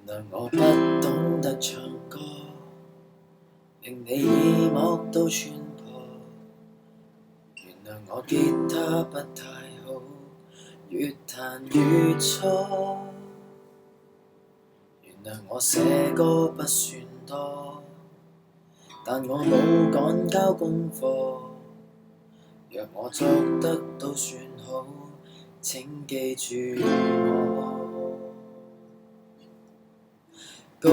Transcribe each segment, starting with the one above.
諒我不懂得唱歌，令你耳膜都穿破。原諒我吉他不太好，越彈越錯。原諒我寫歌不算多，但我冇趕交功課。若我作得都算好，請記住我。歌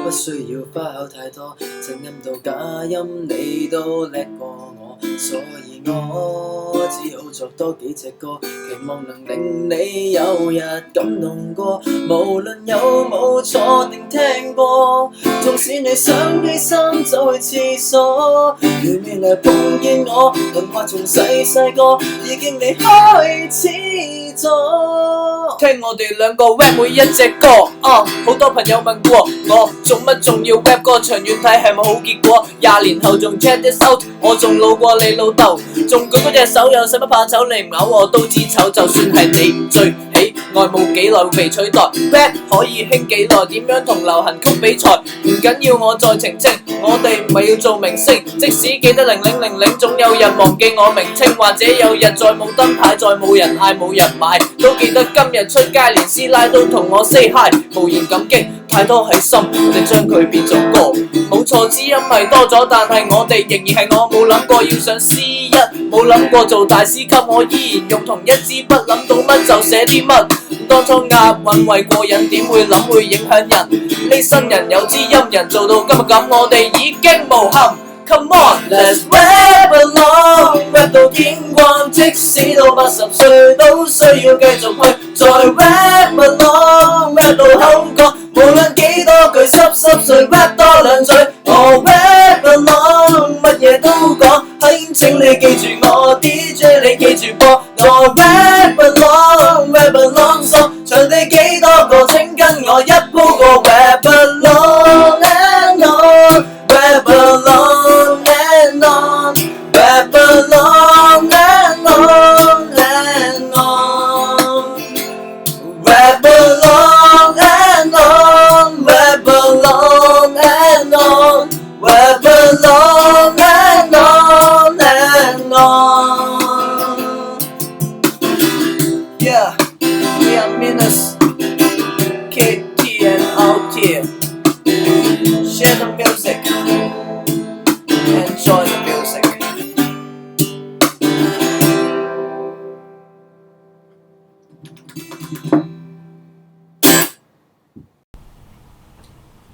不需要花巧太多，正音到假音你都叻過我，所以我只好作多幾隻歌，期望能令你有日感動過。無論有冇錯定聽過，縱使你想起身走去廁所，如未來碰見我，能話從細個已經離開始咗。聽我哋兩個 rap 每一隻歌，好多朋友問過我做乜仲要 rap 歌，長遠睇係咪好結果？20年後仲 check this out， 我仲老過你老豆，仲舉嗰隻手又使乜怕醜？你唔咬我都知醜，就算係你最喜愛冇幾耐會被取代 ，rap 可以興幾耐？點樣同流行曲比賽？唔緊要，我再澄清，我哋唔係要做明星，即使記得0000，總有人忘記我名稱，或者有日再冇燈牌，再冇人嗌，冇人買，都記得今日出街連師奶都同我 say hi， 無言感激。太多喺心，我哋將佢變做歌。冇錯，知音係多咗，但係我哋仍然係我，冇諗過要上 C1，冇諗過做大師級，我依然用同一支筆，諗到乜就寫啲乜。當初押韻為過癮，點會諗會影響人？呢新人有知音人做到今日咁，我哋已經無憾。Come on, let's rap along， rap 到天光，即使到80歲都需要繼續去再 rap along，rap 到口乾，無論幾多句濕碎 rap 多兩嘴，我 rap along， 乜嘢都講，係請你記住我 DJ， 你記住播，我 rap along，rap along song， 場地幾多個，請跟我一鋪過 rap along and on，rap along and on，rap along and on and on，rap along and on，rap along and on，rap along and on and on。Yeah, we are Minus, KT and out here. Share the music, enjoy the music.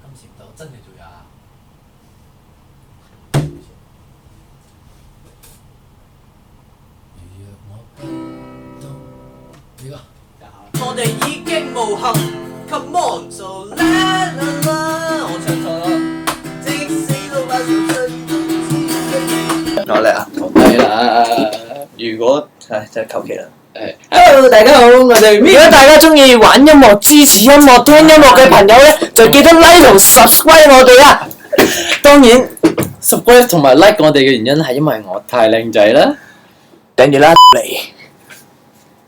今次唔得，真係做呀！如若我不懂呢個。我哋已經無憾 ，Come on， so let us love， 我唱錯啦，即使到80歲。我嚟啊，同低啦！如果真係求其啦。Hello， 大家好，我哋如果大家中意玩音樂、支持音樂、聽音樂嘅朋友咧，就記得 like 同 subscribe 我哋啊！當然 subscribe 同埋 like 我哋嘅原因係因為我太靚仔啦。訂閱啦，嚟。